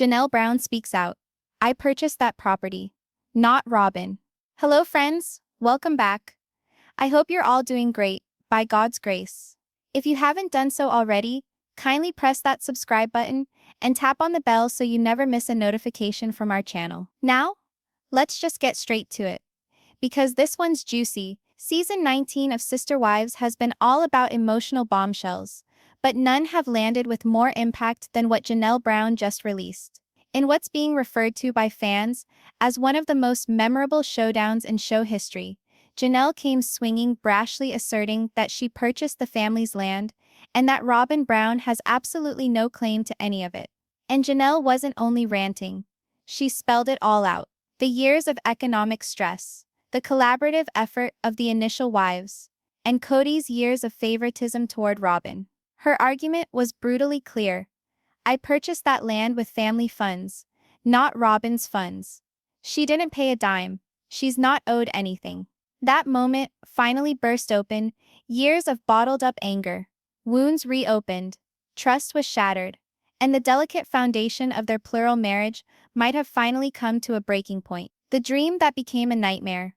Janelle Brown speaks out. I purchased that property. Not Robyn. Hello friends, welcome back. I hope you're all doing great, by God's grace. If you haven't done so already, kindly press that subscribe button and tap on the bell so you never miss a notification from our channel. Now, let's just get straight to it. Because this one's juicy, Season 19 of Sister Wives has been all about emotional bombshells, but none have landed with more impact than what Janelle Brown just released. In what's being referred to by fans as one of the most memorable showdowns in show history, Janelle came swinging, brashly asserting that she purchased the family's land and that Robyn Brown has absolutely no claim to any of it. And Janelle wasn't only ranting. She spelled it all out. The years of economic stress, the collaborative effort of the initial wives, and Cody's years of favoritism toward Robyn. Her argument was brutally clear. I purchased that land with family funds, not Robyn's funds. She didn't pay a dime. She's not owed anything. That moment finally burst open, years of bottled-up anger. Wounds reopened, trust was shattered, and the delicate foundation of their plural marriage might have finally come to a breaking point. The dream that became a nightmare.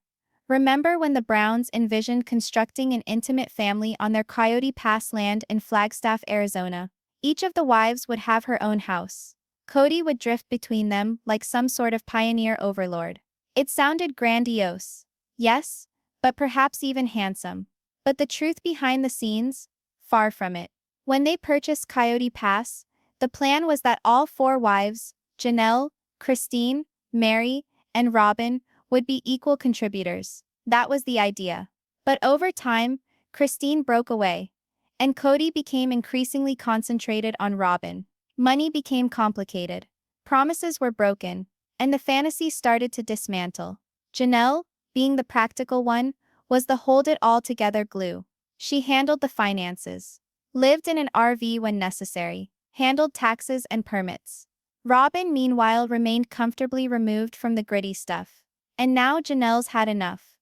Remember when the Browns envisioned constructing an intimate family on their Coyote Pass land in Flagstaff, Arizona? Each of the wives would have her own house. Kody would drift between them like some sort of pioneer overlord. It sounded grandiose. Yes, but perhaps even handsome. But the truth behind the scenes? Far from it. When they purchased Coyote Pass, the plan was that all four wives, Janelle, Christine, Meri, and Robyn, would be equal contributors. That was the idea. But over time, Christine broke away, and Kody became increasingly concentrated on Robyn. Money became complicated. Promises were broken, and the fantasy started to dismantle. Janelle, being the practical one, was the hold-it-all-together glue. She handled the finances, lived in an RV when necessary, handled taxes and permits. Robyn, meanwhile, remained comfortably removed from the gritty stuff. And now Janelle's had enough.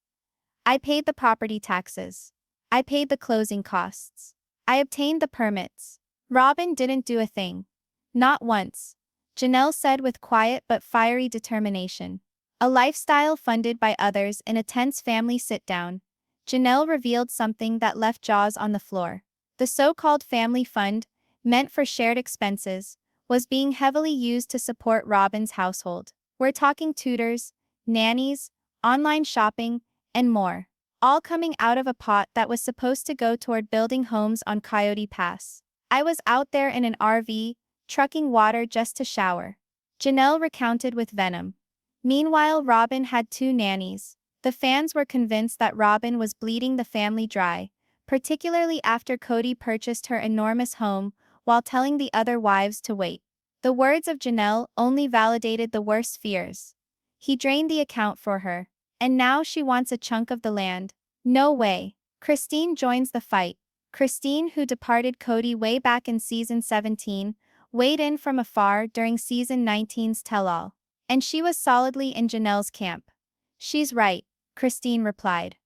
I paid the property taxes. I paid the closing costs. I obtained the permits. Robyn didn't do a thing. Not once. Janelle said with quiet but fiery determination. A lifestyle funded by others in a tense family sit-down. Janelle revealed something that left jaws on the floor. The so-called family fund, meant for shared expenses, was being heavily used to support Robyn's household. We're talking tutors, nannies, online shopping, and more. All coming out of a pot that was supposed to go toward building homes on Coyote Pass. I was out there in an RV, trucking water just to shower. Janelle recounted with venom. Meanwhile, Robyn had two nannies. The fans were convinced that Robyn was bleeding the family dry, particularly after Kody purchased her enormous home while telling the other wives to wait. The words of Janelle only validated the worst fears. He drained the account for her, and now she wants a chunk of the land. No way. Christine joins the fight. Christine, who departed Kody way back in Season 17, weighed in from afar during Season 19's tell-all. And she was solidly in Janelle's camp. She's right, Christine replied.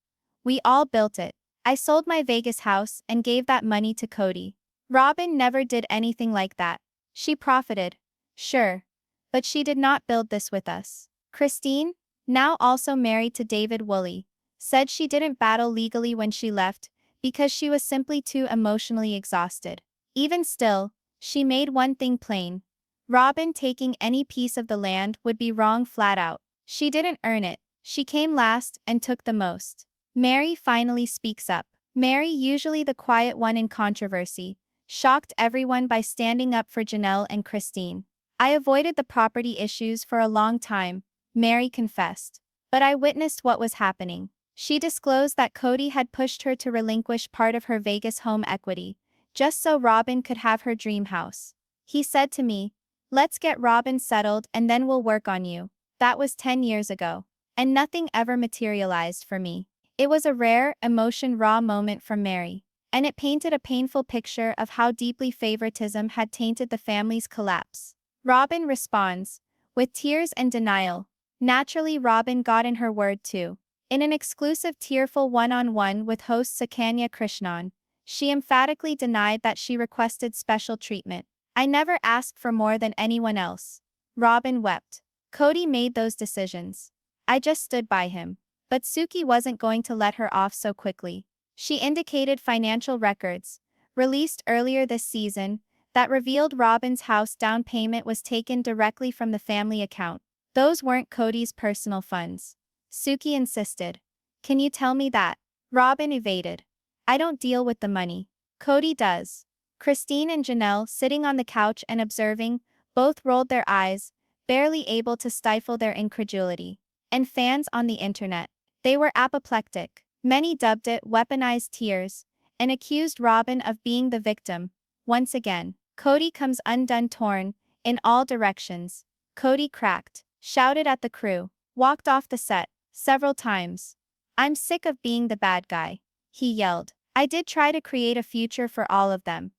We all built it. I sold my Vegas house and gave that money to Kody. Robyn never did anything like that. She profited. Sure. But she did not build this with us. Christine, now also married to David Woolley, said she didn't battle legally when she left because she was simply too emotionally exhausted. Even still, she made one thing plain. Robyn taking any piece of the land would be wrong flat out. She didn't earn it. She came last and took the most. Meri finally speaks up. Meri, usually the quiet one in controversy, shocked everyone by standing up for Janelle and Christine. I avoided the property issues for a long time, Meri confessed. But I witnessed what was happening. She disclosed that Kody had pushed her to relinquish part of her Vegas home equity, just so Robyn could have her dream house. He said to me, let's get Robyn settled and then we'll work on you. That was 10 years ago. And nothing ever materialized for me. It was a rare, emotion-raw moment from Meri. And it painted a painful picture of how deeply favoritism had tainted the family's collapse. Robyn responds, with tears and denial. Naturally, Robyn got in her word too. In an exclusive tearful one-on-one with host Sukanya Krishnan, she emphatically denied that she requested special treatment. I never asked for more than anyone else. Robyn wept. Kody made those decisions. I just stood by him. But Suki wasn't going to let her off so quickly. She indicated financial records, released earlier this season, that revealed Robyn's house down payment was taken directly from the family account. Those weren't Cody's personal funds. Suki insisted. Can you tell me that? Robyn evaded. I don't deal with the money. Kody does. Christine and Janelle, sitting on the couch and observing, both rolled their eyes, barely able to stifle their incredulity. And fans on the internet. They were apoplectic. Many dubbed it weaponized tears, and accused Robyn of being the victim. Once again, Kody comes undone, torn in all directions. Kody cracked, shouted at the crew, walked off the set several times. I'm sick of being the bad guy, he yelled. I did try to create a future for all of them.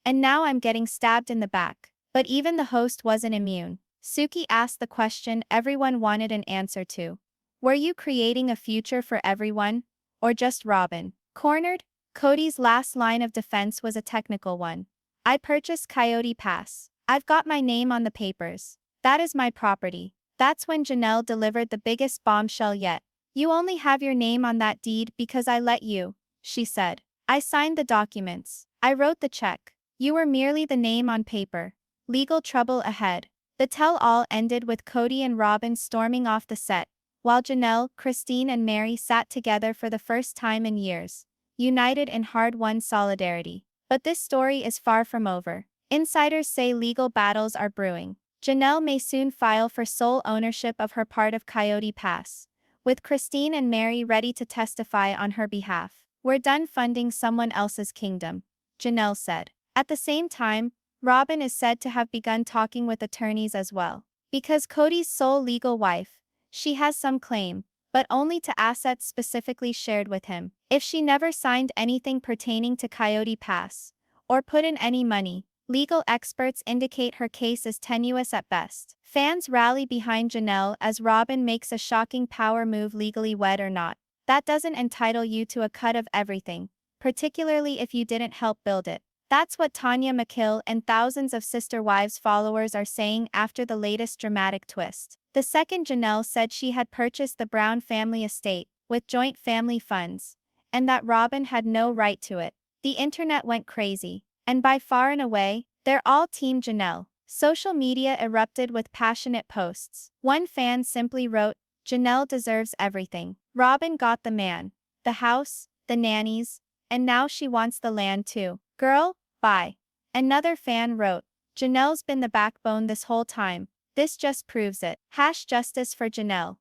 And now I'm getting stabbed in the back. But even the host wasn't immune. Suki asked the question everyone wanted an answer to. Were you creating a future for everyone? Or just Robyn? Cornered, Cody's last line of defense was a technical one. I purchased Coyote Pass. I've got my name on the papers. That is my property. That's when Janelle delivered the biggest bombshell yet. You only have your name on that deed because I let you, she said. I signed the documents. I wrote the check. You were merely the name on paper. Legal trouble ahead. The tell-all ended with Kody and Robyn storming off the set, while Janelle, Christine and Meri sat together for the first time in years, united in hard-won solidarity. But this story is far from over. Insiders say legal battles are brewing. Janelle may soon file for sole ownership of her part of Coyote Pass, with Christine and Meri ready to testify on her behalf. We're done funding someone else's kingdom, Janelle said. At the same time, Robyn is said to have begun talking with attorneys as well. Because Cody's sole legal wife, she has some claim, but only to assets specifically shared with him. If she never signed anything pertaining to Coyote Pass, or put in any money, legal experts indicate her case is tenuous at best. Fans rally behind Janelle as Robyn makes a shocking power move. Legally wed or not, that doesn't entitle you to a cut of everything, particularly if you didn't help build it. That's what Tanya McKill and thousands of Sister Wives followers are saying after the latest dramatic twist. The second, Janelle said she had purchased the Brown family estate with joint family funds, and that Robyn had no right to it. The internet went crazy, and by far and away, they're all Team Janelle. Social media erupted with passionate posts. One fan simply wrote, "Janelle deserves everything. Robyn got the man, the house, the nannies, and now she wants the land too. Girl, bye." Another fan wrote, "Janelle's been the backbone this whole time. This just proves it. #justice for Janelle,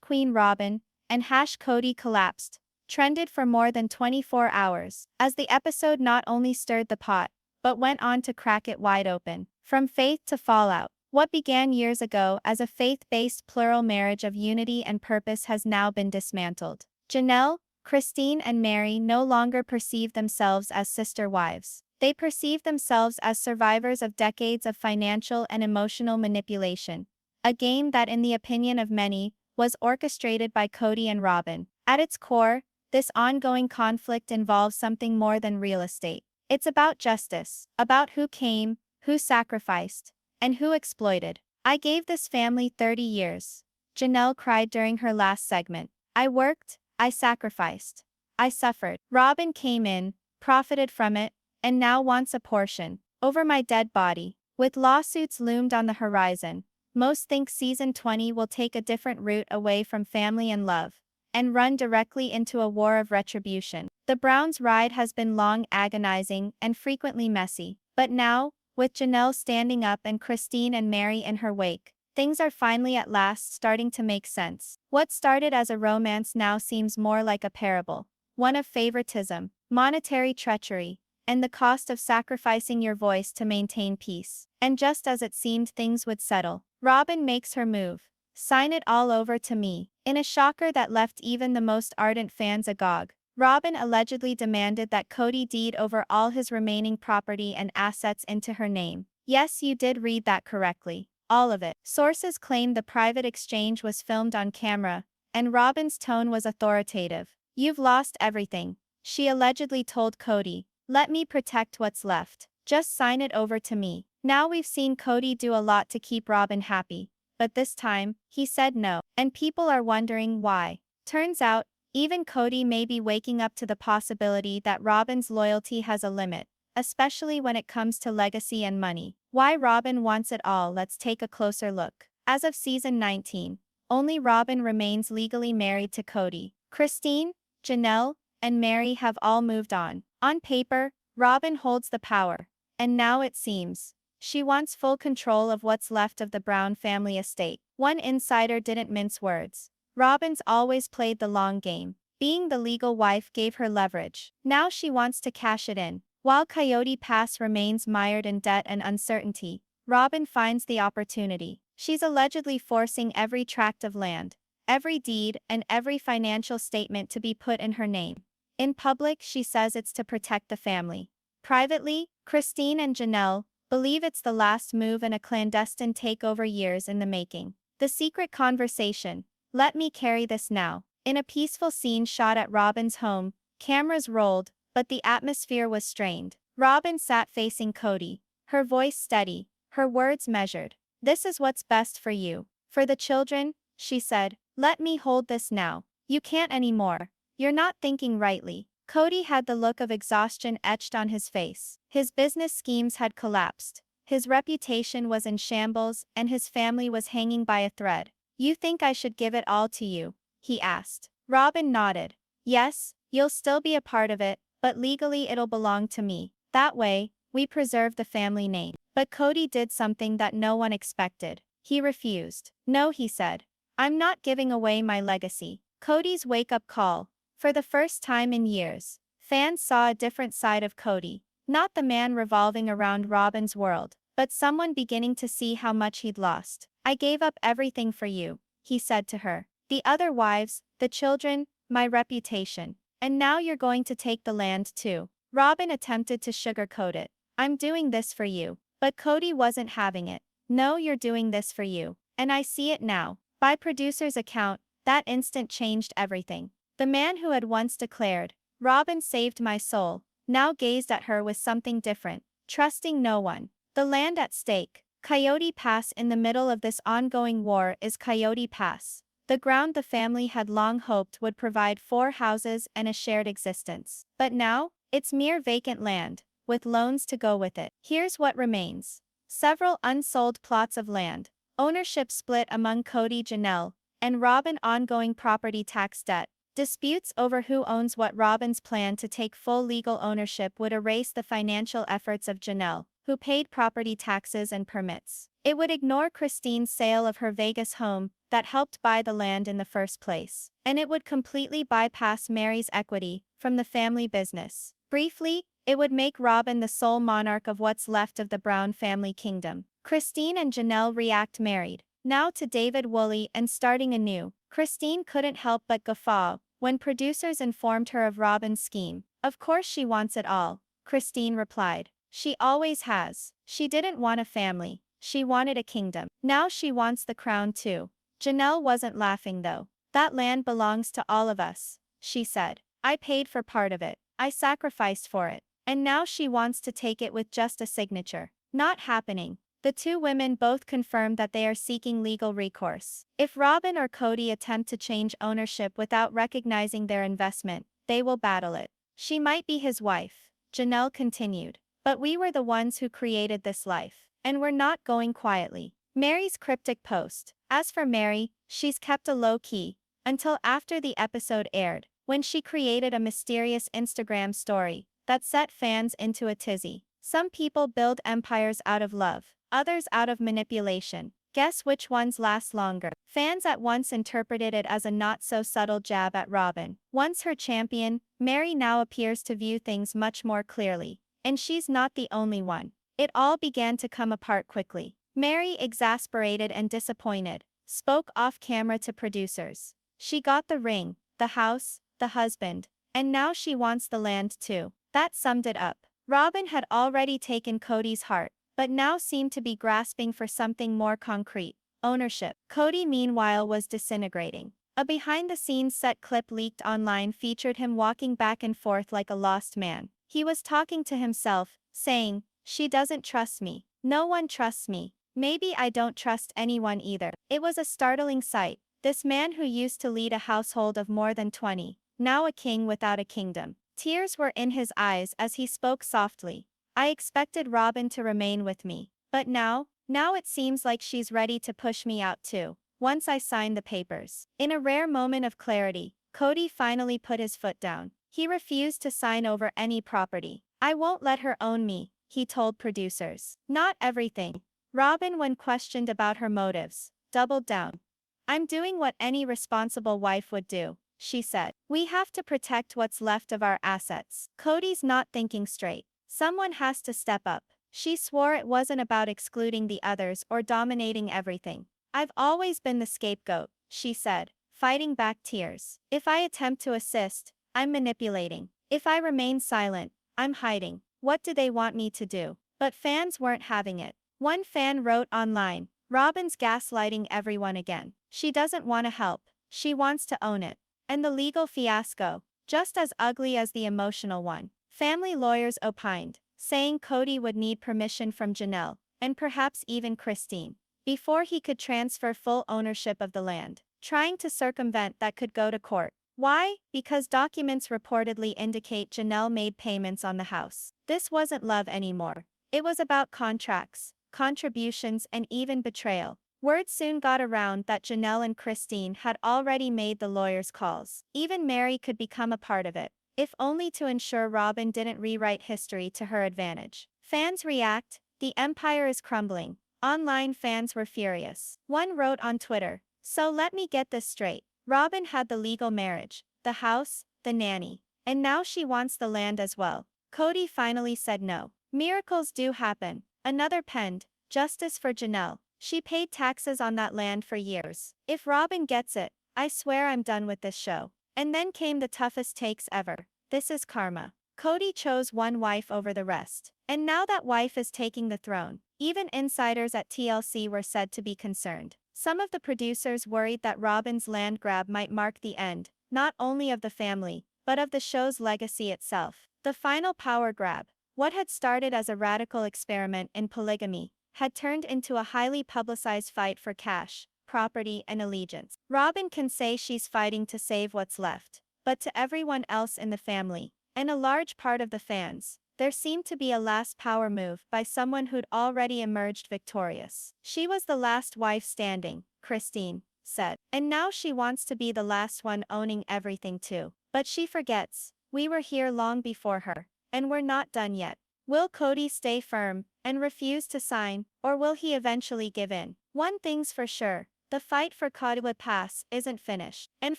#Queen Robyn, and #Kody collapsed." Trended for more than 24 hours, as the episode not only stirred the pot, but went on to crack it wide open. From faith to fallout, what began years ago as a faith-based plural marriage of unity and purpose has now been dismantled. Janelle, Christine and Meri no longer perceive themselves as sister wives. They perceive themselves as survivors of decades of financial and emotional manipulation, a game that, in the opinion of many, was orchestrated by Kody and Robyn. At its core, this ongoing conflict involves something more than real estate. It's about justice, about who came, who sacrificed, and who exploited. "I gave this family 30 years. Janelle cried during her last segment. "I worked, I sacrificed, I suffered. Robyn came in, profited from it, and now wants a portion. Over my dead body." With lawsuits loomed on the horizon, most think season 20 will take a different route away from family and love, and run directly into a war of retribution. The Browns' ride has been long, agonizing, and frequently messy. But now, with Janelle standing up and Christine and Meri in her wake, things are finally at last starting to make sense. What started as a romance now seems more like a parable, one of favoritism, monetary treachery, and the cost of sacrificing your voice to maintain peace. And just as it seemed things would settle, Robyn makes her move. "Sign it all over to me." In a shocker that left even the most ardent fans agog, Robyn allegedly demanded that Kody deed over all his remaining property and assets into her name. Yes, you did read that correctly. All of it. Sources claim the private exchange was filmed on camera, and Robyn's tone was authoritative. "You've lost everything," she allegedly told Kody. "Let me protect what's left. Just sign it over to me." Now we've seen Kody do a lot to keep Robyn happy, but this time, he said no, and people are wondering why. Turns out, even Kody may be waking up to the possibility that Robyn's loyalty has a limit, especially when it comes to legacy and money. Why Robyn wants it all. Let's take a closer look. As of season 19, only Robyn remains legally married to Kody. Christine, Janelle, and Meri have all moved on. On paper, Robyn holds the power, and now it seems she wants full control of what's left of the Brown family estate. One insider didn't mince words. Robyn's always played the long game. Being the legal wife gave her leverage. Now she wants to cash it in. While Coyote Pass remains mired in debt and uncertainty, Robyn finds the opportunity. She's allegedly forcing every tract of land, every deed, and every financial statement to be put in her name. In public, she says it's to protect the family. Privately, Christine and Janelle believe it's the last move in a clandestine takeover years in the making. The secret conversation. Let me carry this now. In a peaceful scene shot at Robyn's home, cameras rolled, but the atmosphere was strained. Robyn sat facing Kody, her voice steady, her words measured. This is what's best for you. For the children, she said. Let me hold this now. You can't anymore. You're not thinking rightly. Kody had the look of exhaustion etched on his face. His business schemes had collapsed. His reputation was in shambles, and his family was hanging by a thread. You think I should give it all to you? He asked. Robyn nodded. Yes, you'll still be a part of it, but legally it'll belong to me. That way, we preserve the family name. But Kody did something that no one expected. He refused. No, he said. I'm not giving away my legacy. Cody's wake-up call. For the first time in years, fans saw a different side of Kody. Not the man revolving around Robyn's world, but someone beginning to see how much he'd lost. I gave up everything for you, he said to her. The other wives, the children, my reputation. And now you're going to take the land too. Robyn attempted to sugarcoat it. I'm doing this for you. But Kody wasn't having it. No, you're doing this for you. And I see it now. By producer's account, that instant changed everything. The man who had once declared, Robyn saved my soul, now gazed at her with something different, trusting no one. The land at stake. Coyote Pass. In the middle of this ongoing war is Coyote Pass, the ground the family had long hoped would provide 4 houses and a shared existence. But now, it's mere vacant land, with loans to go with it. Here's what remains. Several unsold plots of land, ownership split among Kody, Janelle, and Robyn, ongoing property tax debt. Disputes over who owns what. Robyn's plan to take full legal ownership would erase the financial efforts of Janelle, who paid property taxes and permits. It would ignore Christine's sale of her Vegas home that helped buy the land in the first place. And it would completely bypass Meri's equity from the family business. Briefly, it would make Robyn the sole monarch of what's left of the Brown family kingdom. Christine and Janelle react. Married now to David Woolley and starting anew. Christine couldn't help but guffaw when producers informed her of Robyn's scheme. Of course she wants it all, Christine replied. She always has. She didn't want a family, she wanted a kingdom. Now she wants the crown too. Janelle wasn't laughing though. That land belongs to all of us, she said. I paid for part of it. I sacrificed for it. And now she wants to take it with just a signature. Not happening. The two women both confirmed that they are seeking legal recourse. If Robyn or Kody attempt to change ownership without recognizing their investment, they will battle it. She might be his wife, Janelle continued. But we were the ones who created this life. And we're not going quietly. Meri's cryptic post. As for Meri, she's kept a low key until after the episode aired, when she created a mysterious Instagram story that set fans into a tizzy. Some people build empires out of love, others out of manipulation. Guess which ones last longer? Fans at once interpreted it as a not-so-subtle jab at Robyn. Once her champion, Meri now appears to view things much more clearly. And she's not the only one. It all began to come apart quickly. Meri, exasperated and disappointed, spoke off-camera to producers. She got the ring, the house, the husband, and now she wants the land too. That summed it up. Robyn had already taken Cody's heart, but now seemed to be grasping for something more concrete: ownership. Kody, meanwhile, was disintegrating. A behind-the-scenes set clip leaked online featured him walking back and forth like a lost man. He was talking to himself, saying, "She doesn't trust me. No one trusts me. Maybe I don't trust anyone either. It was a startling sight. This man who used to lead a household of more than 20, now a king without a kingdom. Tears were in his eyes as he spoke softly. I expected Robyn to remain with me. But now it seems like she's ready to push me out too. Once I sign the papers. In a rare moment of clarity, Kody finally put his foot down. He refused to sign over any property. I won't let her own me, he told producers. Not everything. Robyn, when questioned about her motives, doubled down. I'm doing what any responsible wife would do, she said. We have to protect what's left of our assets. Cody's not thinking straight. Someone has to step up. She swore it wasn't about excluding the others or dominating everything. I've always been the scapegoat, she said, fighting back tears. If I attempt to assist, I'm manipulating. If I remain silent, I'm hiding. What do they want me to do? But fans weren't having it. One fan wrote online, Robyn's gaslighting everyone again. She doesn't want to help. She wants to own it. And the legal fiasco, just as ugly as the emotional one. Family lawyers opined, saying Kody would need permission from Janelle, and perhaps even Kristine, before he could transfer full ownership of the land. Trying to circumvent that could go to court. Why? Because documents reportedly indicate Janelle made payments on the house. This wasn't love anymore. It was about contracts, contributions, and even betrayal. Word soon got around that Janelle and Kristine had already made the lawyers' calls. Even Meri could become a part of it, if only to ensure Robyn didn't rewrite history to her advantage. Fans react, the empire is crumbling. Online fans were furious. One wrote on Twitter, so let me get this straight. Robyn had the legal marriage, the house, the nanny, and now she wants the land as well. Kody finally said no. Miracles do happen. Another penned, justice for Janelle. She paid taxes on that land for years. If Robyn gets it, I swear I'm done with this show. And then came the toughest takes ever. This is karma. Kody chose one wife over the rest. And now that wife is taking the throne. Even insiders at TLC were said to be concerned. Some of the producers worried that Robyn's land grab might mark the end, not only of the family, but of the show's legacy itself. The final power grab, what had started as a radical experiment in polygamy, had turned into a highly publicized fight for cash, property, and allegiance. Robyn can say she's fighting to save what's left, but to everyone else in the family, and a large part of the fans, there seemed to be a last power move by someone who'd already emerged victorious. She was the last wife standing, Kristine said. And now she wants to be the last one owning everything too. But she forgets, we were here long before her, and we're not done yet. Will Kody stay firm and refuse to sign, or will he eventually give in? One thing's for sure, the fight for Cody'S isn't finished. And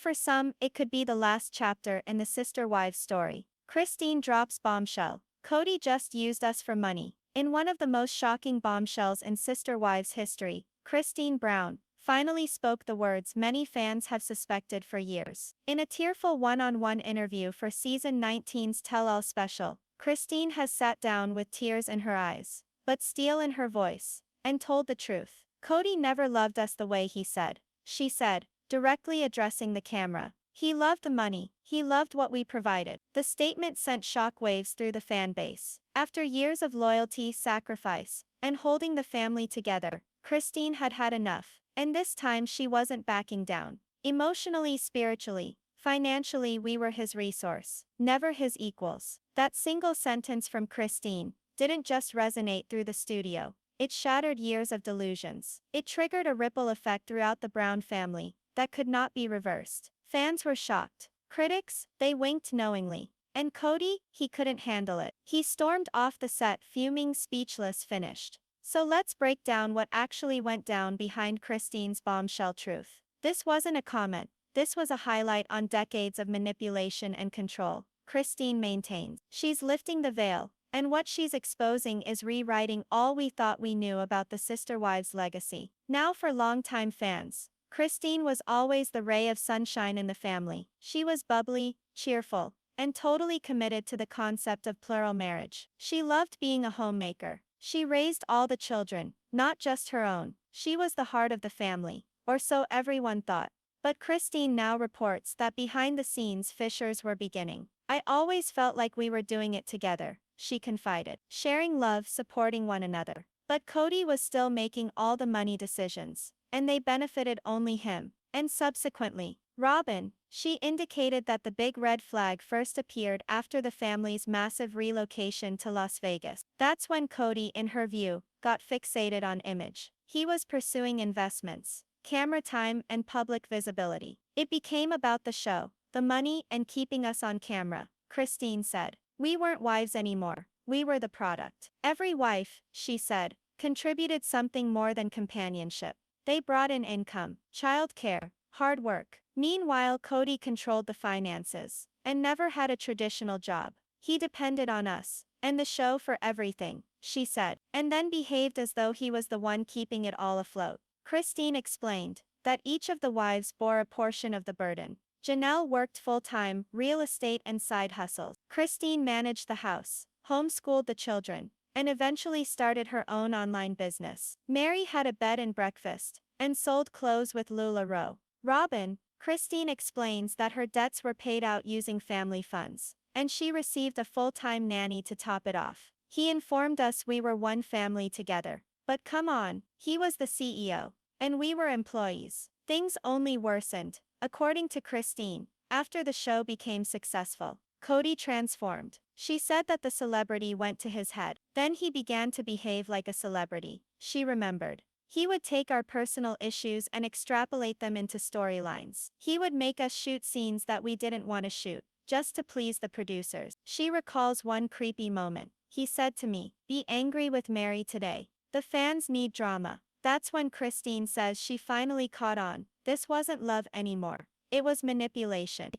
for some, it could be the last chapter in the sister wives story. Kristine drops bombshell. Kody just used us for money. In one of the most shocking bombshells in Sister Wives history, Kody Brown finally spoke the words many fans have suspected for years. In a tearful one-on-one interview for Season 19's Tell-All special, Kristine has sat down with tears in her eyes, but steel in her voice, and told the truth. Kody never loved us the way he said, she said, directly addressing the camera. He loved the money, he loved what we provided. The statement sent shockwaves through the fan base. After years of loyalty, sacrifice, and holding the family together, Kristine had had enough. And this time she wasn't backing down. Emotionally, spiritually, financially, we were his resource, never his equals. That single sentence from Kristine didn't just resonate through the studio. It shattered years of delusions. It triggered a ripple effect throughout the Brown family that could not be reversed. Fans were shocked. Critics, they winked knowingly. And Kody, he couldn't handle it. He stormed off the set, fuming, speechless, finished. So let's break down what actually went down behind Kristine's bombshell truth. This wasn't a comment. This was a highlight on decades of manipulation and control. Kristine maintains. She's lifting the veil, and what she's exposing is rewriting all we thought we knew about the Sister Wives legacy. Now for longtime fans, Kristine was always the ray of sunshine in the family. She was bubbly, cheerful, and totally committed to the concept of plural marriage. She loved being a homemaker. She raised all the children, not just her own. She was the heart of the family, or so everyone thought. But Kristine now reports that behind the scenes fissures were beginning. I always felt like we were doing it together, she confided. Sharing love, supporting one another. But Kody was still making all the money decisions, and they benefited only him. And subsequently, Robyn, she indicated that the big red flag first appeared after the family's massive relocation to Las Vegas. That's when Kody, in her view, got fixated on image. He was pursuing investments, camera time, and public visibility. It became about the show, the money, and keeping us on camera, Krishnan said. We weren't wives anymore, we were the product. Every wife, she said, contributed something more than companionship. They brought in income, childcare, hard work. Meanwhile, Kody controlled the finances and never had a traditional job. He depended on us and the show for everything, she said, and then behaved as though he was the one keeping it all afloat. Krishnan explained that each of the wives bore a portion of the burden. Janelle worked full-time, real estate and side hustles. Krishnan managed the house, homeschooled the children, and eventually started her own online business. Meri had a bed and breakfast, and sold clothes with LuLaRoe. Robyn, Krishnan explains that her debts were paid out using family funds, and she received a full-time nanny to top it off. He informed us we were one family together. But come on, he was the CEO, and we were employees. Things only worsened, according to Krishnan, after the show became successful. Kody transformed. She said that the celebrity went to his head. Then he began to behave like a celebrity, she remembered. He would take our personal issues and extrapolate them into storylines. He would make us shoot scenes that we didn't want to shoot, just to please the producers. She recalls one creepy moment. He said to me, "Be angry with Meri today. The fans need drama." That's when Krishnan says she finally caught on. This wasn't love anymore. It was manipulation.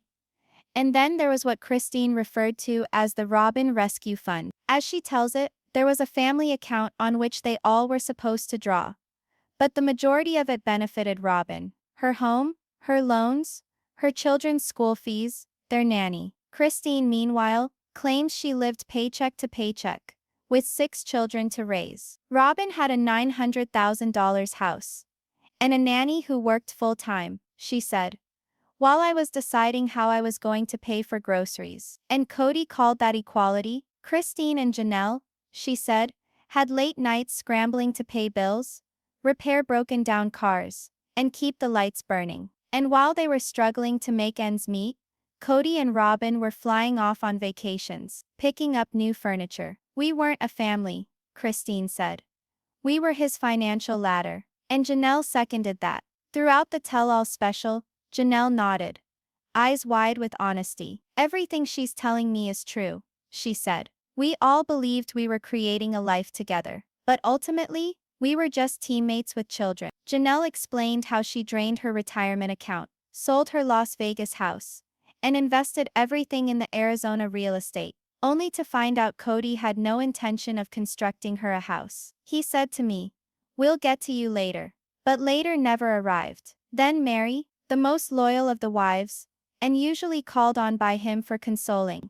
And then there was what Krishnan referred to as the Robyn Rescue Fund. As she tells it, there was a family account on which they all were supposed to draw. But the majority of it benefited Robyn. Her home, her loans, her children's school fees, their nanny. Krishnan, meanwhile, claims she lived paycheck to paycheck, with 6 children to raise. Robyn had a $900,000 house and a nanny who worked full-time, she said, while I was deciding how I was going to pay for groceries. And Kody called that equality. Krishnan and Janelle, she said, had late nights scrambling to pay bills, repair broken-down cars, and keep the lights burning. And while they were struggling to make ends meet, Kody and Robyn were flying off on vacations, picking up new furniture. We weren't a family, Krishnan said. We were his financial ladder. And Janelle seconded that. Throughout the tell-all special, Janelle nodded, eyes wide with honesty. Everything she's telling me is true, she said. We all believed we were creating a life together. But ultimately, we were just teammates with children. Janelle explained how she drained her retirement account, sold her Las Vegas house, and invested everything in the Arizona real estate, only to find out Kody had no intention of constructing her a house. He said to me, "We'll get to you later." But later never arrived. Then Meri, the most loyal of the wives, and usually called on by him for consoling.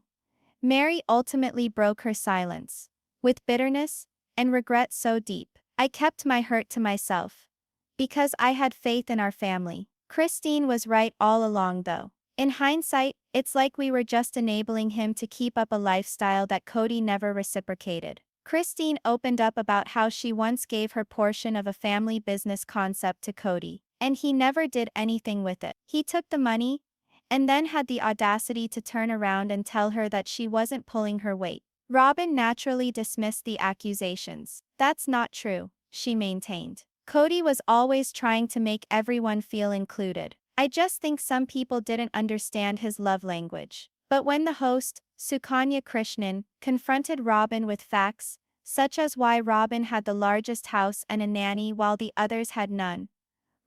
Meri ultimately broke her silence, with bitterness and regret so deep. I kept my hurt to myself, because I had faith in our family. Krishnan was right all along though. In hindsight, it's like we were just enabling him to keep up a lifestyle that Kody never reciprocated. Krishnan opened up about how she once gave her portion of a family business concept to Kody, and he never did anything with it. He took the money, and then had the audacity to turn around and tell her that she wasn't pulling her weight. Robyn naturally dismissed the accusations. That's not true, she maintained. Kody was always trying to make everyone feel included. I just think some people didn't understand his love language. But when the host, Sukanya Krishnan, confronted Robyn with facts, such as why Robyn had the largest house and a nanny while the others had none,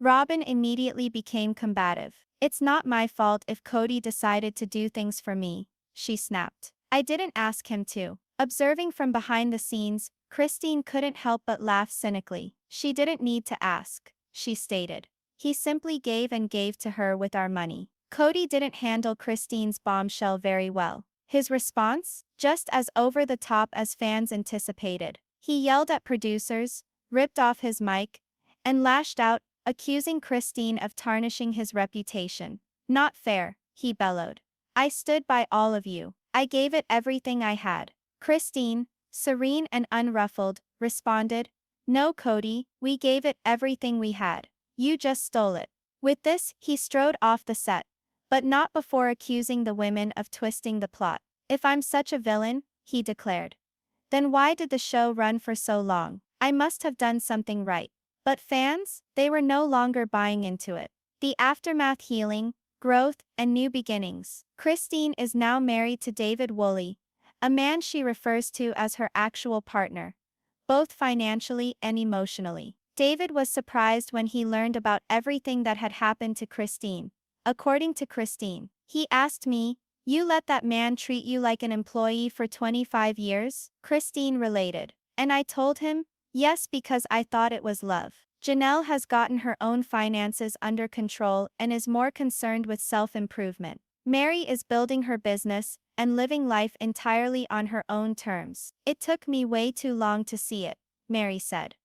Robyn immediately became combative. It's not my fault if Kody decided to do things for me, she snapped. I didn't ask him to. Observing from behind the scenes, Krishnan couldn't help but laugh cynically. She didn't need to ask, she stated. He simply gave and gave to her with our money. Kody didn't handle Krishnan's bombshell very well. His response? Just as over the top as fans anticipated. He yelled at producers, ripped off his mic, and lashed out, accusing Krishnan of tarnishing his reputation. Not fair, he bellowed. I stood by all of you. I gave it everything I had. Krishnan, serene and unruffled, responded, "No, Kody, we gave it everything we had. You just stole it." With this, he strode off the set. But not before accusing the women of twisting the plot. "If I'm such a villain," he declared, "then why did the show run for so long? I must have done something right." But fans, they were no longer buying into it. The aftermath: healing, growth, and new beginnings. Christine is now married to David Woolley, a man she refers to as her actual partner, both financially and emotionally. David was surprised when he learned about everything that had happened to Christine. According to Christine, "He asked me, 'You let that man treat you like an employee for 25 years?'" Christine related. "And I told him, yes, because I thought it was love." Janelle has gotten her own finances under control and is more concerned with self-improvement. Meri is building her business and living life entirely on her own terms. "It took me way too long to see it," Meri said.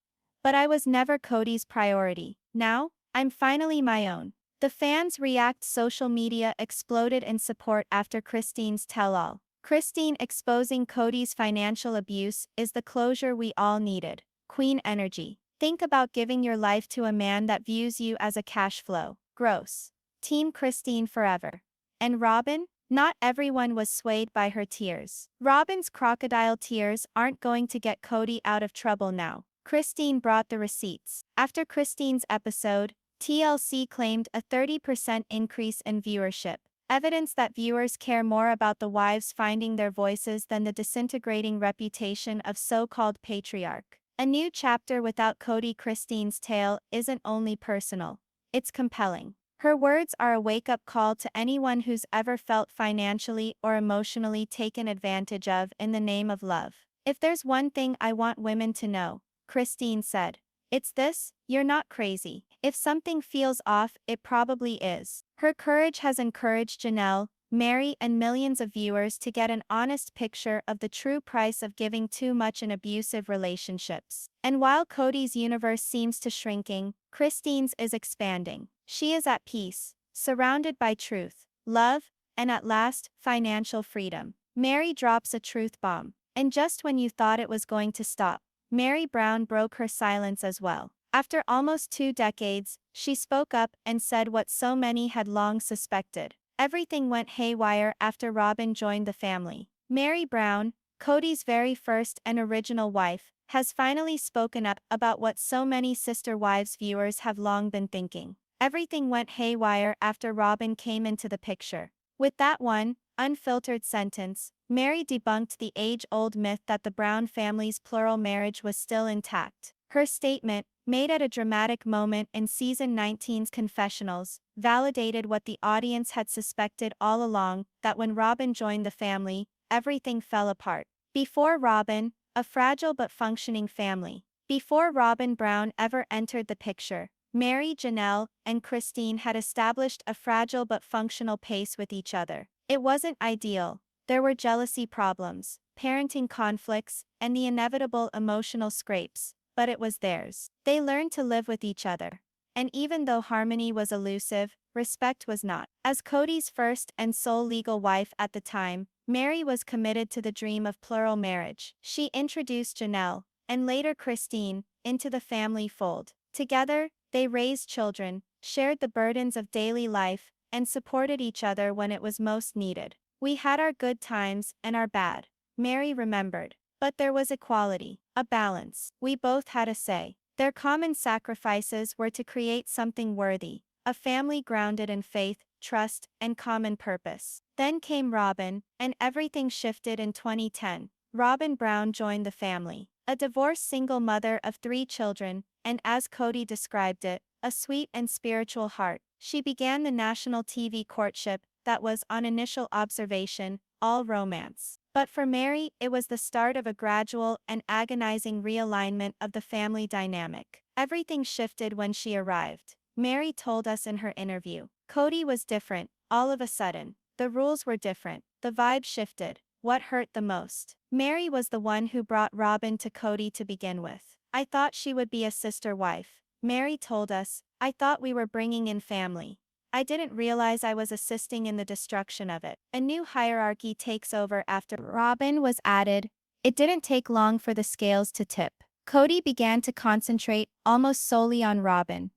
"But I was never Cody's priority. Now, I'm finally my own." The fans' react: social media exploded in support after Christine's tell-all. "Christine exposing Cody's financial abuse is the closure we all needed." Queen energy. "Think about giving your life to a man that views you as a cash flow. Gross. Team Christine forever." And Robyn? Not everyone was swayed by her tears. Robyn's crocodile tears aren't going to get Kody out of trouble now. Christine brought the receipts. After Christine's episode, TLC claimed a 30% increase in viewership, evidence that viewers care more about the wives finding their voices than the disintegrating reputation of so-called patriarch. A new chapter without Kody. Christine's tale isn't only personal, it's compelling. Her words are a wake-up call to anyone who's ever felt financially or emotionally taken advantage of in the name of love. "If there's one thing I want women to know," Christine said, "it's this: you're not crazy. If something feels off, it probably is." Her courage has encouraged Janelle, Meri, and millions of viewers to get an honest picture of the true price of giving too much in abusive relationships. And while Cody's universe seems to shrinking, Christine's is expanding. She is at peace, surrounded by truth, love, and at last, financial freedom. Meri drops a truth bomb. And just when you thought it was going to stop, Meri Brown broke her silence as well. After almost 2 decades, she spoke up and said what so many had long suspected. Everything went haywire after Robyn joined the family. Meri Brown, Cody's very first and original wife, has finally spoken up about what so many sister wives viewers have long been thinking. Everything went haywire after Robyn came into the picture. With that one, unfiltered sentence, Meri debunked the age-old myth that the Brown family's plural marriage was still intact. Her statement, made at a dramatic moment in Season 19's confessionals, validated what the audience had suspected all along, that when Robyn joined the family, everything fell apart. Before Robyn, a fragile but functioning family. Before Robyn Brown ever entered the picture, Meri, Janelle, and Christine had established a fragile but functional pace with each other. It wasn't ideal. There were jealousy problems, parenting conflicts, and the inevitable emotional scrapes, but it was theirs. They learned to live with each other. And even though harmony was elusive, respect was not. As Cody's first and sole legal wife at the time, Meri was committed to the dream of plural marriage. She introduced Janelle, and later Christine, into the family fold. Together, they raised children, shared the burdens of daily life, and supported each other when it was most needed. "We had our good times and our bad," Meri remembered. "But there was equality, a balance. We both had a say." Their common sacrifices were to create something worthy, a family grounded in faith, trust, and common purpose. Then came Robyn, and everything shifted in 2010. Robyn Brown joined the family. A divorced single mother of 3 children, and as Kody described it, a sweet and spiritual heart. She began the national TV courtship that was, on initial observation, all romance. But for Meri, it was the start of a gradual and agonizing realignment of the family dynamic. Everything shifted when she arrived. Meri told us in her interview. Kody was different, all of a sudden. The rules were different. The vibe shifted. What hurt the most? Meri was the one who brought Robyn to Kody to begin with. "I thought she would be a sister wife," Meri told us. "I thought we were bringing in family. I didn't realize I was assisting in the destruction of it." A new hierarchy takes over after Robyn was added. It didn't take long for the scales to tip. Kody began to concentrate almost solely on Robyn.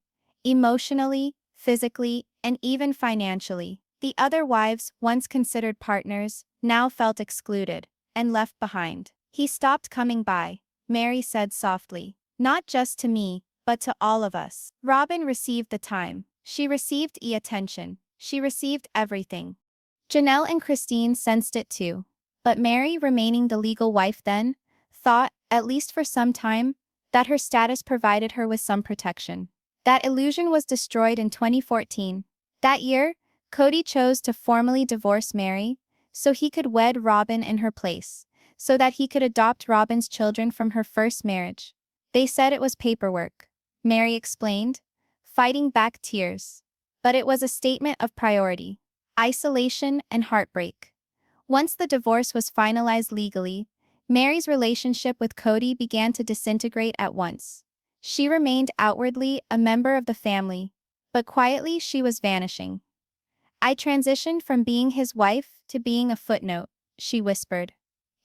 Emotionally, physically, and even financially. The other wives, once considered partners, now felt excluded and left behind. He stopped coming by, Meri said softly. Not just to me, but to all of us. Robyn received the time. She received attention. She received everything. Janelle and Christine sensed it too. But Meri, remaining the legal wife then, thought, at least for some time, that her status provided her with some protection. That illusion was destroyed in 2014. That year, Kody chose to formally divorce Meri, so he could wed Robyn in her place, so that he could adopt Robyn's children from her first marriage. They said it was paperwork, Meri explained, fighting back tears. But it was a statement of priority, isolation, and heartbreak. Once the divorce was finalized legally, Meri's relationship with Kody began to disintegrate at once. She remained outwardly a member of the family, but quietly she was vanishing. I transitioned from being his wife to being a footnote, she whispered.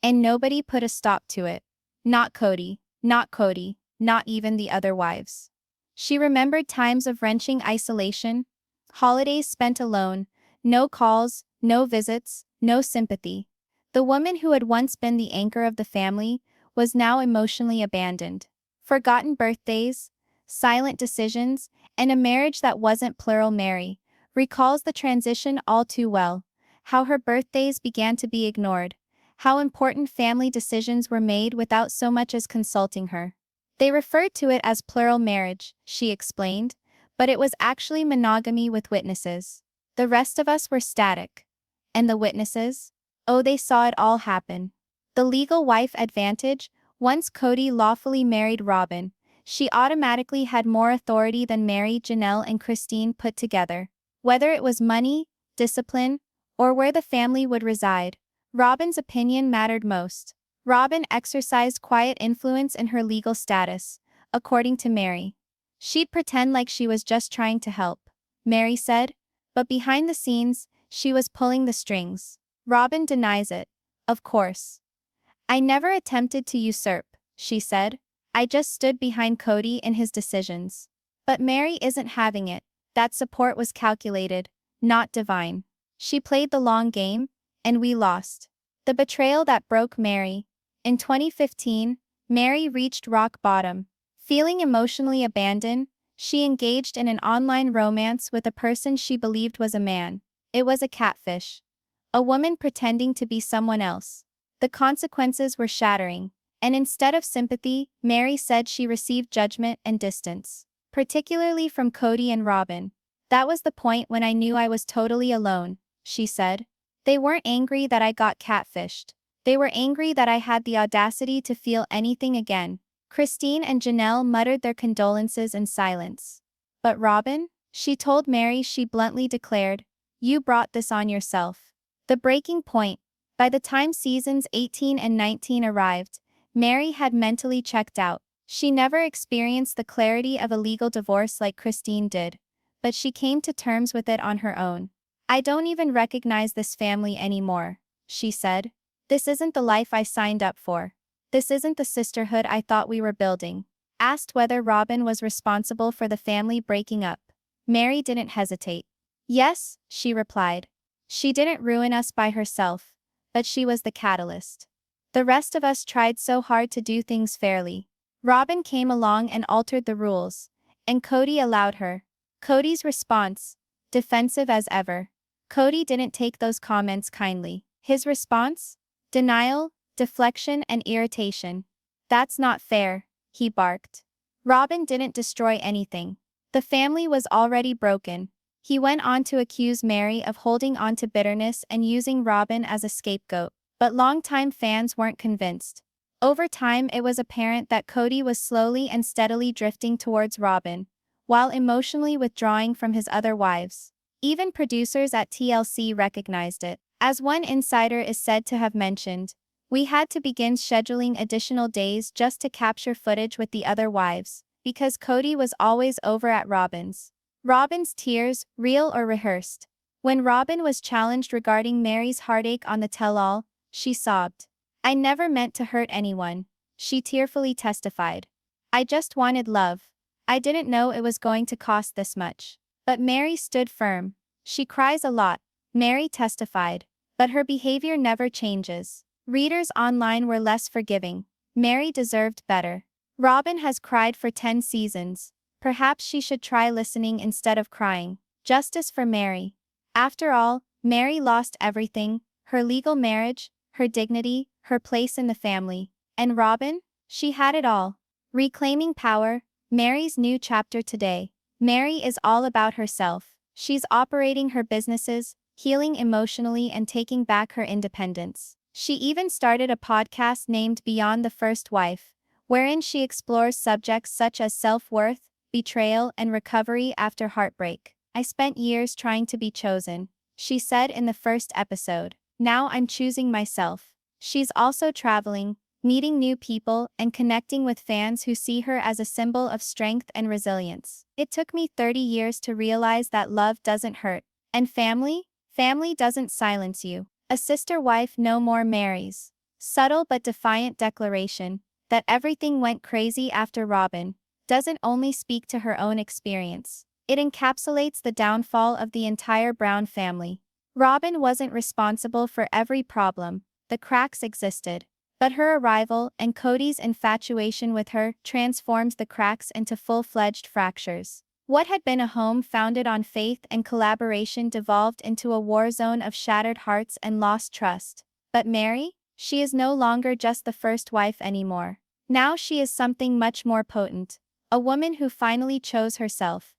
And nobody put a stop to it. Not Kody, not even the other wives. She remembered times of wrenching isolation, holidays spent alone, no calls, no visits, no sympathy. The woman who had once been the anchor of the family was now emotionally abandoned. Forgotten birthdays, silent decisions, and a marriage that wasn't plural. Meri recalls the transition all too well, how her birthdays began to be ignored, how important family decisions were made without so much as consulting her. They referred to it as plural marriage, she explained, but it was actually monogamy with witnesses. The rest of us were static. And the witnesses? Oh, they saw it all happen. The legal wife advantage. Once Kody lawfully married Robyn, she automatically had more authority than Meri, Janelle, and Christine put together. Whether it was money, discipline, or where the family would reside, Robyn's opinion mattered most. Robyn exercised quiet influence in her legal status, according to Meri. She'd pretend like she was just trying to help, Meri said, but behind the scenes, she was pulling the strings. Robyn denies it, of course. I never attempted to usurp, she said. I just stood behind Kody in his decisions. But Meri isn't having it. That support was calculated, not divine. She played the long game, and we lost. The betrayal that broke Meri. In 2015, Meri reached rock bottom. Feeling emotionally abandoned, she engaged in an online romance with a person she believed was a man. It was a catfish. A woman pretending to be someone else. The consequences were shattering, and instead of sympathy, Meri said she received judgment and distance, particularly from Kody and Robyn. That was the point when I knew I was totally alone, she said. They weren't angry that I got catfished. They were angry that I had the audacity to feel anything again. Christine and Janelle muttered their condolences in silence. But Robyn? She told Meri. She bluntly declared, "You brought this on yourself." The breaking point. By the time seasons 18 and 19 arrived, Meri had mentally checked out. She never experienced the clarity of a legal divorce like Christine did, but she came to terms with it on her own. I don't even recognize this family anymore, she said. This isn't the life I signed up for. This isn't the sisterhood I thought we were building. Asked whether Robyn was responsible for the family breaking up, Meri didn't hesitate. Yes, she replied. She didn't ruin us by herself, but she was the catalyst. The rest of us tried so hard to do things fairly. Robyn came along and altered the rules, and Kody allowed her. Cody's response? Defensive as ever. Kody didn't take those comments kindly. His response? Denial, deflection, and irritation. That's not fair, he barked. Robyn didn't destroy anything. The family was already broken. He went on to accuse Meri of holding on to bitterness and using Robyn as a scapegoat. But longtime fans weren't convinced. Over time, it was apparent that Kody was slowly and steadily drifting towards Robyn, while emotionally withdrawing from his other wives. Even producers at TLC recognized it. As one insider is said to have mentioned, "We had to begin scheduling additional days just to capture footage with the other wives, because Kody was always over at Robyn's." Robyn's tears, real or rehearsed. When Robyn was challenged regarding Meri's heartache on the tell-all, she sobbed. "I never meant to hurt anyone," she tearfully testified. I just wanted love. I didn't know it was going to cost this much. But Meri stood firm. She cries a lot, Meri testified. But her behavior never changes. Readers online were less forgiving. Meri deserved better. Robyn has cried for 10 seasons. Perhaps she should try listening instead of crying. Justice for Meri. After all, Meri lost everything: her legal marriage, her dignity, her place in the family. And Robyn? She had it all. Reclaiming power, Meri's new chapter today. Meri is all about herself. She's operating her businesses, healing emotionally, and taking back her independence. She even started a podcast named Beyond the First Wife, wherein she explores subjects such as self-worth, betrayal, and recovery after heartbreak. I spent years trying to be chosen, she said in the first episode. Now I'm choosing myself. She's also traveling, meeting new people, and connecting with fans who see her as a symbol of strength and resilience. It took me 30 years to realize that love doesn't hurt. And family? Family doesn't silence you. A sister wife no more marries. Subtle but defiant declaration that everything went crazy after Robyn doesn't only speak to her own experience. It encapsulates the downfall of the entire Brown family. Robyn wasn't responsible for every problem. The cracks existed. But her arrival and Cody's infatuation with her transformed the cracks into full-fledged fractures. What had been a home founded on faith and collaboration devolved into a war zone of shattered hearts and lost trust. But Meri? She is no longer just the first wife anymore. Now she is something much more potent. A woman who finally chose herself.